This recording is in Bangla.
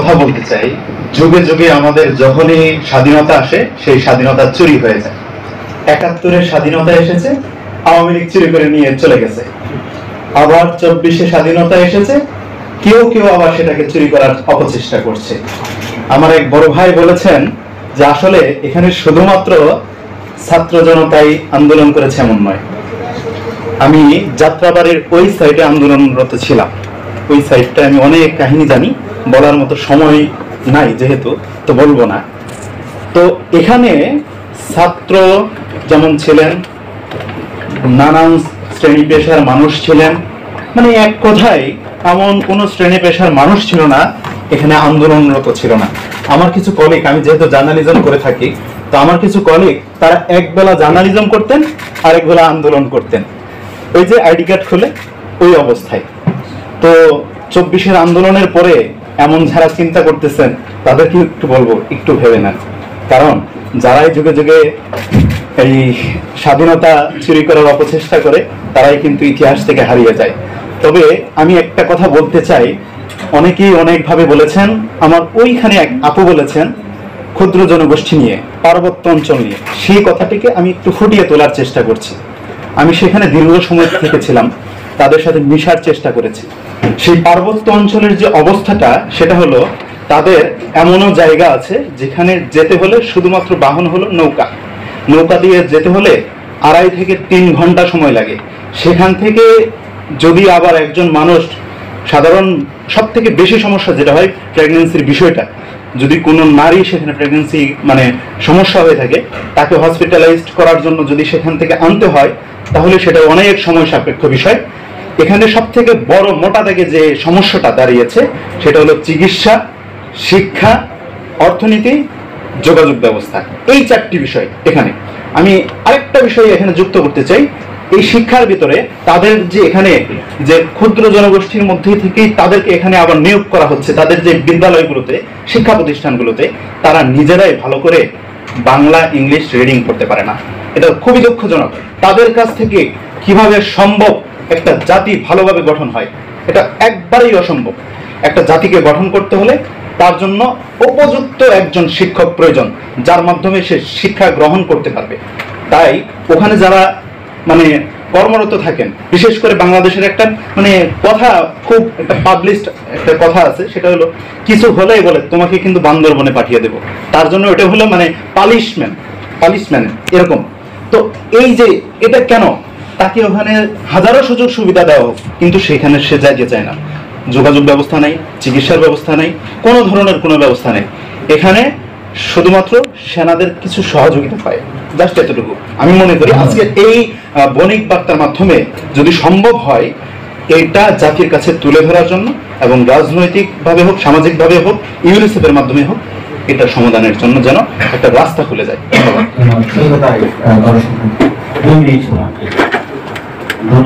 কথা বলতে চাই, যুগে যুগে আমাদের যখনই স্বাধীনতা আসে সেই স্বাধীনতা চুরি হয়ে যায়। ৭১-এর স্বাধীনতা এসেছে, আওয়ামী লীগ চুরি করে নিয়ে চলে গেছে। আবার ২৪-এ স্বাধীনতা এসেছে, কেউ কেউ আবার সেটাকে চুরি করার অপচেষ্টা করছে। আমার এক বড় ভাই বলেছেন যে আসলে এখানে শুধুমাত্র ছাত্র জনতাই আন্দোলন করেছে এমন নয়। আমি যাত্রাবাড়ির ওই সাইডে আন্দোলনরত ছিলাম, ওই সাইডটা আমি অনেক কাহিনী জানি, বলার মতো সময় নাই যেহেতু, তো বলবো না। তো এখানে ছাত্র যেমন ছিলেন, নানান শ্রেণী পেশার মানুষ ছিলেন, মানে এক কথায় এমন কোনো শ্রেণী পেশার মানুষ ছিল না এখানে আন্দোলনরত ছিল না। আমার কিছু কলিগ, আমি যেহেতু জার্নালিজম করে থাকি, তো আমার কিছু কলিগ তারা একবেলা জার্নালিজম করতেন আর একবেলা আন্দোলন করতেন। ওই যে আইডি কার্ড খুলে ওই অবস্থায়। তো ২৪-এর আন্দোলনের পরে এমন যারা চিন্তা করতেছেন তাদেরকে একটু বলবো, একটু ভেবে নেন। কারণ যারাই যুগে যুগে এই স্বাধীনতা চুরি করার অপচেষ্টা করে তারাই কিন্তু ইতিহাস থেকে হারিয়ে যায়। তবে আমি একটা কথা বলতে চাই, অনেকেই অনেকভাবে বলেছেন, আমার ওইখানে এক আপু বলেছেন ক্ষুদ্র জনগোষ্ঠী নিয়ে, পার্বত্য অঞ্চল নিয়ে, সেই কথাটিকে আমি একটু ফুটিয়ে তোলার চেষ্টা করছি। আমি সেখানে দীর্ঘ সময় থেকেছিলাম, তাদের সাথে মিশার চেষ্টা করেছি। সেই পার্বত্য অঞ্চলের যে অবস্থাটা, সেটা হলো তাদের এমনও জায়গা আছে যেখানে যেতে হলে শুধুমাত্র বাহন হলো নৌকা। নৌকা দিয়ে যেতে হলে ২.৫ থেকে ৩ ঘন্টা সময় লাগে। সেখান থেকে যদি আবার একজন মানুষ, সাধারণ সব থেকে বেশি সমস্যা যেটা হয় প্রেগনেন্সির বিষয়টা, যদি কোনো নারী সেখানে প্রেগনেন্সি মানে সমস্যা হয়ে থাকে, তাকে হসপিটালাইজড করার জন্য যদি সেখান থেকে আনতে হয়, তাহলে সেটা অনেক সময় সাপেক্ষ বিষয়। এখানে সব থেকে বড় মোটা দাগে যে সমস্যাটা দাঁড়িয়েছে সেটা হলো চিকিৎসা, শিক্ষা, অর্থনীতি, যোগাযোগ ব্যবস্থা। এই ৪টি বিষয়। এখানে আমি আরেকটা বিষয় এখানে যুক্ত করতে চাই। এই শিক্ষার ভিতরে তাদের যে এখানে যে ক্ষুদ্র জনগোষ্ঠীর মধ্যে থেকেই তাদেরকে এখানে আবার নিয়োগ করা হচ্ছে, তাদের যে বিদ্যালয়গুলোতে, শিক্ষা প্রতিষ্ঠানগুলোতে তারা নিজেরাই ভালো করে বাংলা ইংলিশ রিডিং করতে পারে না। এটা খুবই দুঃখজনক। তাদের কাছ থেকে কিভাবে সম্ভব একটা জাতি ভালোভাবে গঠন হয়? এটা একবারেই অসম্ভব। একটা জাতিকে গঠন করতে হলে তার জন্য উপযুক্ত একজন শিক্ষক প্রয়োজন, যার মাধ্যমে সে শিক্ষা গ্রহণ করতে পারবে। তাই ওখানে যারা মানে কর্মরত থাকেন, বিশেষ করে বাংলাদেশের একটা মানে কথা, খুব একটা পাবলিশড একটা কথা আছে, সেটা হলো কিছু হলেই বলে তোমাকে কিন্তু বান্দরবনে পাঠিয়ে দেবো। তার জন্য এটা হলো মানে পালিশমেন্ট এরকম। তো এই যে এটা কেন, তাকে ওখানে হাজারো সুযোগ সুবিধা দেওয়া হোক, কিন্তু সেখানে সে যাইতে চায় না। যোগাযোগ ব্যবস্থা নাই, চিকিৎসার ব্যবস্থা নাই, কোনো ধরনের কোনো ব্যবস্থা নেই। এখানে শুধুমাত্র সেনাদের কিছু সহযোগিতা পায়, জাস্ট এতটুকু। আমি মনে করি আজকে এই বণিক বার্তার মাধ্যমে যদি সম্ভব হয় এটা জাতির কাছে তুলে ধরার জন্য, এবং রাজনৈতিকভাবে হোক, সামাজিকভাবে হোক, ইউনিসেফের মাধ্যমে হোক, এটা সমাধানের জন্য যেন একটা রাস্তা খুলে যায়। ধন্যবাদ।